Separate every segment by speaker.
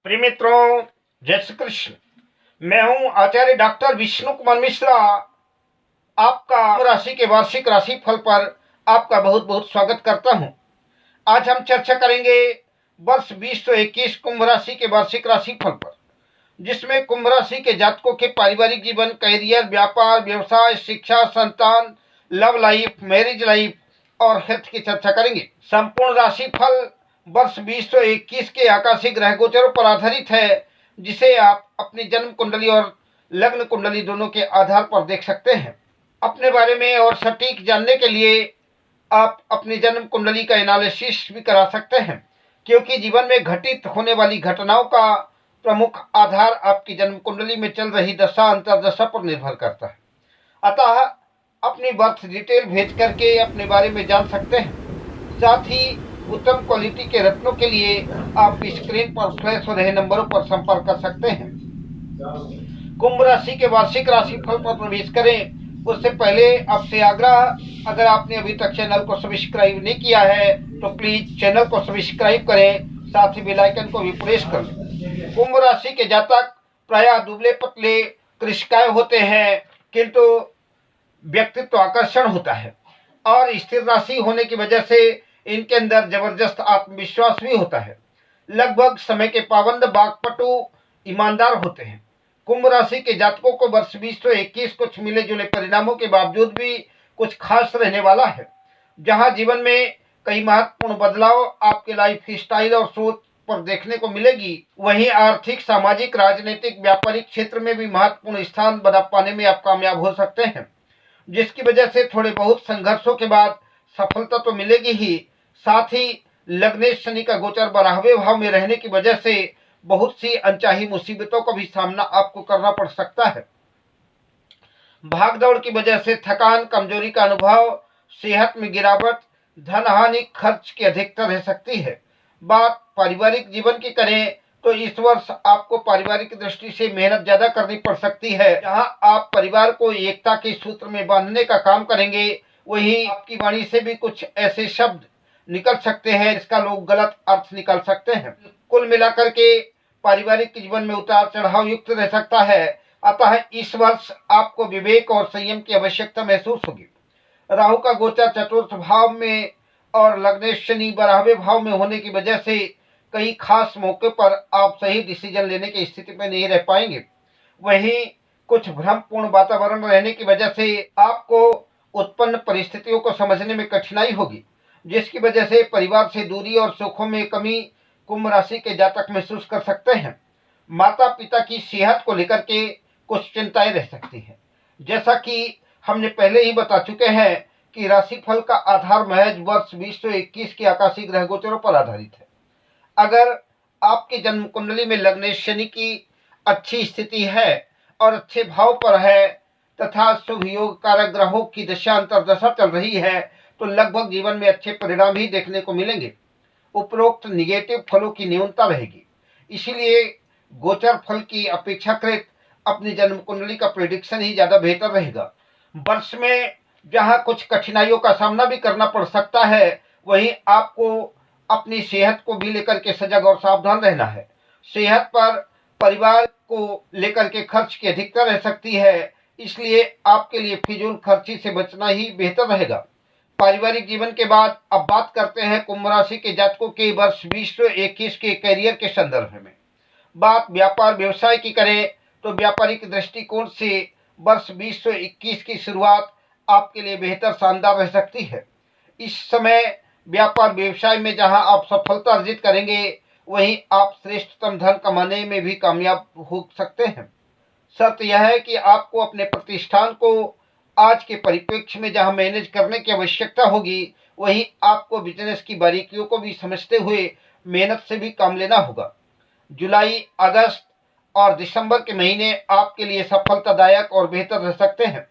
Speaker 1: प्रिय मित्रों, जय श्री कृष्ण। मैं हूं आचार्य डॉक्टर विष्णु कुमार मिश्रा। आपका राशि के वार्षिक राशि फल पर आपका बहुत बहुत स्वागत करता हूं। आज हम चर्चा करेंगे वर्ष 2021 कुंभ राशि के वार्षिक राशि फल पर, जिसमें कुंभ राशि के जातकों के पारिवारिक जीवन, कैरियर, व्यापार, व्यवसाय, शिक्षा, संतान, लव लाइफ, मैरिज लाइफ और हेल्थ की चर्चा करेंगे। संपूर्ण राशि फल वर्ष 2021 के आकाशीय ग्रह गोचरों पर आधारित है, जिसे आप अपनी जन्म कुंडली और लग्न कुंडली दोनों के आधार पर देख सकते हैं। अपने बारे में और सटीक जानने के लिए आप अपनी जन्म कुंडली का एनालिसिस भी करा सकते हैं, क्योंकि जीवन में घटित होने वाली घटनाओं का प्रमुख आधार आपकी जन्म कुंडली में चल रही दशा अंतर्दशा पर निर्भर करता है। अतः अपनी बर्थ डिटेल भेज करके अपने बारे में जान सकते हैं। साथ ही उत्तम क्वालिटी के रत्नों के लिए आप स्क्रीन पर फ्लैश हो रहे नंबरों पर संपर्क कर सकते हैं। कुंभ राशि के वार्षिक राशि फल पर प्रवेश करें उससे पहले आपसे आग्रह, अगर आपने अभी तक चैनल को सब्सक्राइब नहीं किया है तो प्लीज चैनल को सब्सक्राइब करें, साथ ही बेल आइकन को भी प्रेस कर लें। कुंभ राशि के जातक प्रायः दुबले पतले कृषिकाय होते हैं, किंतु व्यक्तित्व आकर्षण होता है और स्थिर राशि होने की वजह से इनके अंदर जबरदस्त आत्मविश्वास भी होता है। लगभग समय के पाबंद, बागपटु, ईमानदार होते हैं। कुंभ राशि के जातकों को वर्ष 2021 कुछ मिले जुले परिणामों के बावजूद भी कुछ खास रहने वाला है। जहां जीवन में कई महत्वपूर्ण बदलाव आपके लाइफ स्टाइल और सोच पर देखने को मिलेगी, वहीं आर्थिक, सामाजिक, राजनीतिक, व्यापारिक क्षेत्र में भी महत्वपूर्ण स्थान बना पाने में आप कामयाब हो सकते हैं, जिसकी वजह से थोड़े बहुत संघर्षों के बाद सफलता तो मिलेगी ही, साथ ही लग्नेश शनि का गोचर 12वें भाव में रहने की वजह से बहुत सी अनचाही मुसीबतों का भी सामना आपको करना पड़ सकता है। भागदौड़ की वजह से थकान, कमजोरी का अनुभव, सेहत में गिरावट, धन हानि, खर्च की अधिकता रह सकती है। बात पारिवारिक जीवन की करें तो इस वर्ष आपको पारिवारिक दृष्टि से मेहनत ज्यादा करनी पड़ सकती है। जहां आप परिवार को एकता के सूत्र में बांधने का काम करेंगे, वही आपकी वाणी से भी कुछ ऐसे शब्द निकल सकते हैं जिसका लोग गलत अर्थ निकाल सकते हैं। कुल मिलाकर के पारिवारिक जीवन में उतार चढ़ाव युक्त रह सकता है। अतः इस वर्ष आपको विवेक और संयम की आवश्यकता महसूस होगी। राहु का गोचर चतुर्थ भाव में और लग्नेश शनि 12वें भाव में होने की वजह से कई खास मौके पर आप सही डिसीजन लेने की स्थिति में नहीं रह पाएंगे। वहीं कुछ भ्रमपूर्ण वातावरण रहने की वजह से आपको उत्पन्न परिस्थितियों को समझने में कठिनाई होगी, जिसकी वजह से परिवार से दूरी और सुखों में कमी कुंभ राशि के जातक महसूस कर सकते हैं। माता पिता की सेहत को लेकर के कुछ चिंताएं रह सकती हैं। जैसा कि हमने पहले ही बता चुके हैं कि राशिफल का आधार महज वर्ष 2021 के आकाशीय ग्रह गोचरों पर आधारित है। अगर आपके जन्म कुंडली में लग्नेश शनि की अच्छी स्थिति है और अच्छे भाव पर है तथा शुभ योग कारक ग्रहों की दशा अंतर्दशा चल रही है, तो लगभग जीवन में अच्छे परिणाम ही देखने को मिलेंगे। उपरोक्त निगेटिव फलों की न्यूनता रहेगी, इसीलिए गोचर फल की अपेक्षाकृत अपनी जन्म कुंडली का प्रेडिक्शन ही ज्यादा बेहतर रहेगा। वर्ष में जहां कुछ कठिनाइयों का सामना भी करना पड़ सकता है, वहीं आपको अपनी सेहत को भी लेकर के सजग और सावधान रहना है। सेहत पर परिवार को लेकर के खर्च की अधिकता रह सकती है, इसलिए आपके लिए फिजूल खर्ची से बचना ही बेहतर रहेगा। पारिवारिक जीवन के बाद अब बात करते हैं कुंभ राशि के जातकों के वर्ष 2021 के कैरियर के संदर्भ में। बात व्यापार व्यवसाय की करें तो व्यापारिक दृष्टिकोण से वर्ष 2021 की शुरुआत आपके लिए बेहतर शानदार रह सकती है। इस समय व्यापार व्यवसाय में जहां आप सफलता अर्जित करेंगे, वहीं आप श्रेष्ठतम धन कमाने में भी कामयाब हो सकते हैं। शर्त यह है कि आपको अपने प्रतिष्ठान को आज के परिप्रेक्ष्य में जहां मैनेज करने की आवश्यकता होगी, वहीं आपको बिजनेस की बारीकियों को भी समझते हुए मेहनत से भी काम लेना होगा। जुलाई, अगस्त और दिसंबर के महीने आपके लिए सफलतादायक और बेहतर रह सकते हैं।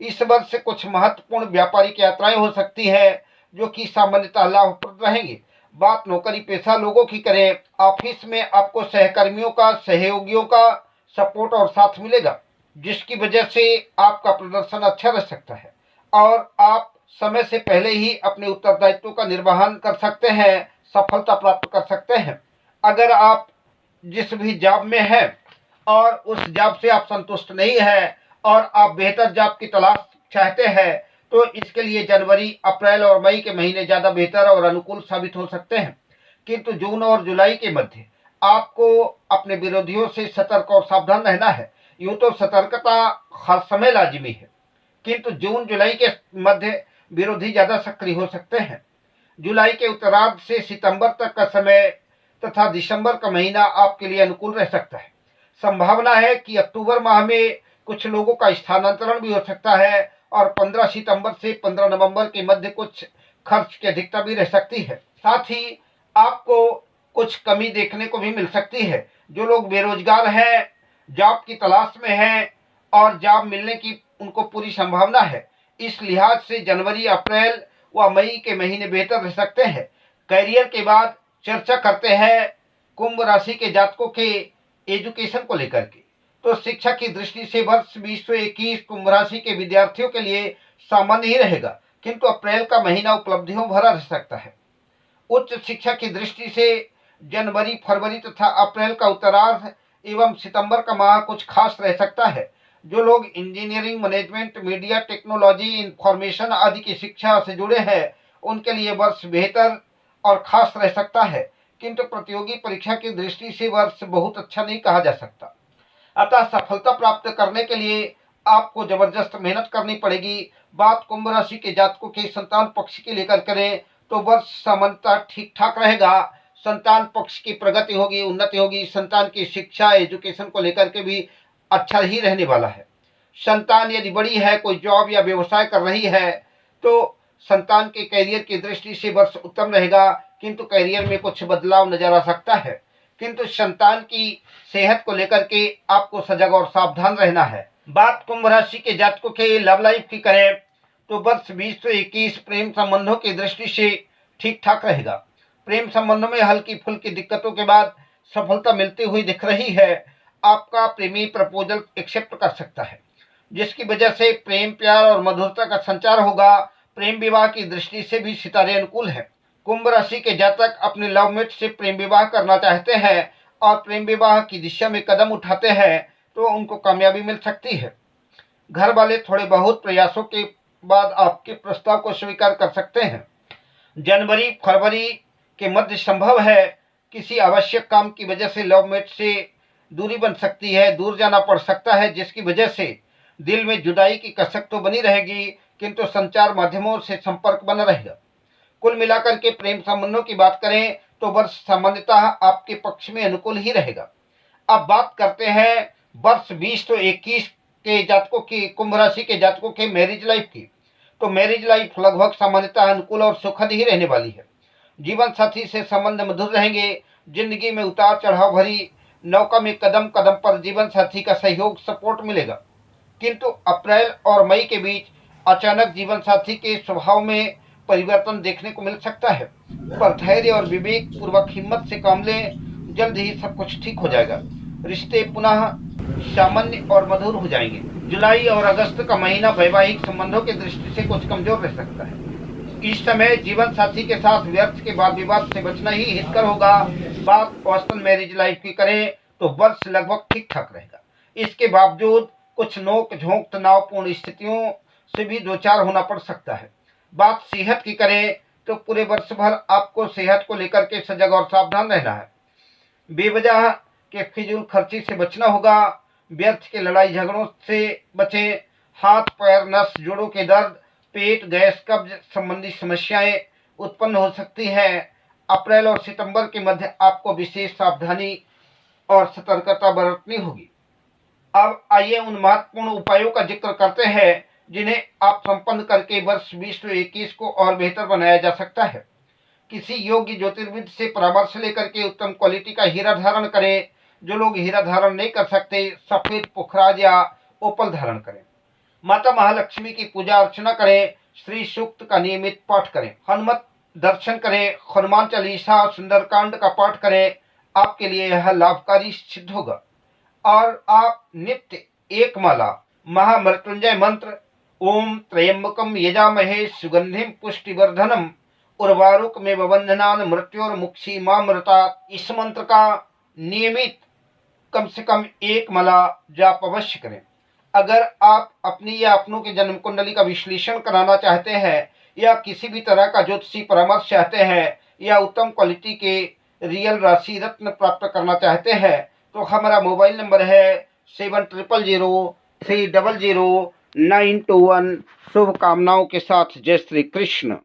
Speaker 1: इस वर्ष से कुछ महत्वपूर्ण व्यापारिक यात्राएं हो सकती है, जो कि सामान्यतः लाभप्रद रहेंगी। बात नौकरी पेशा लोगों की करें, ऑफिस में आपको सहकर्मियों का, सहयोगियों का सपोर्ट और साथ मिलेगा, जिसकी वजह से आपका प्रदर्शन अच्छा रह सकता है और आप समय से पहले ही अपने उत्तरदायित्वों का निर्वहन कर सकते हैं, सफलता प्राप्त कर सकते हैं। अगर आप जिस भी जॉब में है और उस जॉब से आप संतुष्ट नहीं है और आप बेहतर जॉब की तलाश चाहते हैं, तो इसके लिए जनवरी, अप्रैल और मई के महीने ज़्यादा बेहतर और अनुकूल साबित हो सकते हैं। किंतु जून और जुलाई के मध्य आपको अपने विरोधियों से सतर्क और सावधान रहना है। यूं तो सतर्कता हर समय लाजिमी है, किंतु जून जुलाई के मध्य विरोधी ज़्यादा सक्रिय हो सकते हैं। जुलाई के उत्तरार्ध से सितंबर तक का समय तथा दिसंबर का महीना आपके लिए अनुकूल रह सकता है। संभावना है कि अक्टूबर माह में कुछ लोगों का स्थानांतरण भी हो सकता है और 15 सितंबर से 15 नवंबर के मध्य कुछ खर्च की अधिकता भी रह सकती है। साथ ही आपको कुछ कमी देखने को भी मिल सकती है। जो लोग बेरोजगार हैं, जॉब की तलाश में हैं और जॉब मिलने की उनको पूरी संभावना है, इस लिहाज से जनवरी, अप्रैल व मई के महीने बेहतर रह सकते हैं। कैरियर के बाद चर्चा करते हैं कुंभ राशि के जातकों के एजुकेशन को लेकर के। तो शिक्षा की दृष्टि से वर्ष 2021 कुंभ राशि के विद्यार्थियों के लिए सामान्य ही रहेगा, किंतु अप्रैल का महीना उपलब्धियों भरा रह सकता है। उच्च शिक्षा की दृष्टि से जनवरी, फरवरी तथा अप्रैल का उत्तरार्ध एवं सितंबर का माह कुछ खास रह सकता है। जो लोग engineering, management, media, technology, information आदि की शिक्षा से जुड़े हैं, उनके लिए वर्ष बेहतर और खास रह सकता है, किंतु प्रतियोगी परीक्षा की दृष्टि से वर्ष बहुत अच्छा नहीं कहा जा सकता। अतः सफलता प्राप्त करने के लिए आपको जबरदस्त मेहनत करनी पड़ेगी। बात कुंभ राशि के जातकों के संतान पक्ष की लेकर करें तो वर्ष सामान्यतः ठीक ठाक रहेगा। संतान पक्ष की प्रगति होगी, उन्नति होगी। संतान की शिक्षा, एजुकेशन को लेकर के भी अच्छा ही रहने वाला है। संतान यदि बड़ी है, कोई जॉब या व्यवसाय कर रही है, तो संतान के कैरियर की दृष्टि से वर्ष उत्तम रहेगा, किंतु कैरियर में कुछ बदलाव नजर आ सकता है। किंतु संतान की सेहत को लेकर के आपको सजग और सावधान रहना है। बात कुंभ राशि के जातकों के लव लाइफ की करें तो वर्ष 2021 प्रेम संबंधों की दृष्टि से ठीक ठाक रहेगा। प्रेम संबंधों में हल्की फुल्की दिक्कतों के बाद सफलता मिलती हुई दिख रही है। आपका प्रेमी प्रपोजल एक्सेप्ट कर सकता है, जिसकी वजह से प्रेम, प्यार और मधुरता का संचार होगा। प्रेम विवाह की दृष्टि से भी सितारे अनुकूल है। कुंभ राशि के जातक अपने लवमेट से प्रेम विवाह करना चाहते हैं और प्रेम विवाह की दिशा में कदम उठाते हैं तो उनको कामयाबी मिल सकती है। घर वाले थोड़े बहुत प्रयासों के बाद आपके प्रस्ताव को स्वीकार कर सकते हैं। जनवरी, फरवरी के मध्य संभव है किसी आवश्यक काम की वजह से लवमेट से दूरी बन सकती है, दूर जाना पड़ सकता है, जिसकी वजह से दिल में जुदाई की कसक तो बनी रहेगी, किंतु संचार माध्यमों से संपर्क बना रहेगा। कुल मिलाकर के प्रेम संबंधों की बात करें तो वर्ष सामान्यतः आपके पक्ष में अनुकूल ही रहेगा। अब बात करते हैं वर्ष 2021 के जातकों की, कुंभ राशि के जातकों के मैरिज लाइफ की। तो मैरिज लाइफ लगभग सामान्यतः अनुकूल और सुखद ही रहने वाली है। जीवन साथी से संबंध मधुर रहेंगे। जिंदगी में उतार चढ़ाव भरी नौका में कदम कदम पर जीवन साथी का सहयोग, सपोर्ट मिलेगा, किंतु अप्रैल और मई के बीच अचानक जीवन साथी के स्वभाव में परिवर्तन देखने को मिल सकता है। पर धैर्य और विवेक पूर्वक हिम्मत से काम लें, जल्द ही सब कुछ ठीक हो जाएगा। रिश्ते पुनः सामान्य और मधुर हो जाएंगे। जुलाई और अगस्त का महीना वैवाहिक संबंधों की दृष्टि से कुछ कमजोर रह सकता है। इस समय जीवन साथी के साथ व्यर्थ के वाद विवाद से बचना ही हितकर होगा। बात औसतन मैरिज लाइफ की करें तो वर्ष लगभग ठीक ठाक रहेगा। इसके बावजूद कुछ नोक झोंक, तनावपूर्ण स्थितियों से भी दो चार होना पड़ सकता है। बात सेहत की करें तो पूरे वर्ष भर आपको सेहत को लेकर के सजग और सावधान रहना है। बेवजह के फिजूल खर्ची से बचना होगा। व्यर्थ के लड़ाई झगड़ों से बचें। हाथ पैर, नस, जोड़ों के दर्द, पेट, गैस, कब्ज संबंधी समस्याएं उत्पन्न हो सकती हैं। अप्रैल और सितंबर के मध्य आपको विशेष सावधानी और सतर्कता बरतनी होगी। अब आइए उन महत्वपूर्ण उपायों का जिक्र करते हैं जिन्हें आप संपन्न करके वर्ष 2021 को और बेहतर बनाया जा सकता है। किसी योग्य ज्योतिर्विद से परामर्श लेकर के उत्तम क्वालिटी का हीरा धारण करें। जो लोग हीरा धारण नहीं कर सकते, सफेद पुखराज या ओपल धारण करें। माता महालक्ष्मी की पूजा अर्चना करें। श्री सूक्त का नियमित पाठ करें। हनुमत दर्शन करें। हनुमान चालीसा, सुंदरकांड का पाठ करें। आपके लिए यह लाभकारी सिद्ध होगा। और आप नित्य एक माला महामृत्युंजय मंत्र ओम त्र्यंबकम यजामहे सुगंधिम पुष्टिवर्धनम उर्वारुकमेव बंधनान् मृत्योर्मुक्षीमामृतात्, इस मंत्र का नियमित कम से कम 1 माला जाप अवश्य करें। अगर आप अपनी या अपनों के जन्म कुंडली का विश्लेषण कराना चाहते हैं या किसी भी तरह का ज्योतिषी परामर्श चाहते हैं या उत्तम क्वालिटी के रियल राशि रत्न प्राप्त करना चाहते हैं तो हमारा मोबाइल नंबर है 7003000921। शुभकामनाओं के साथ जय श्री कृष्ण।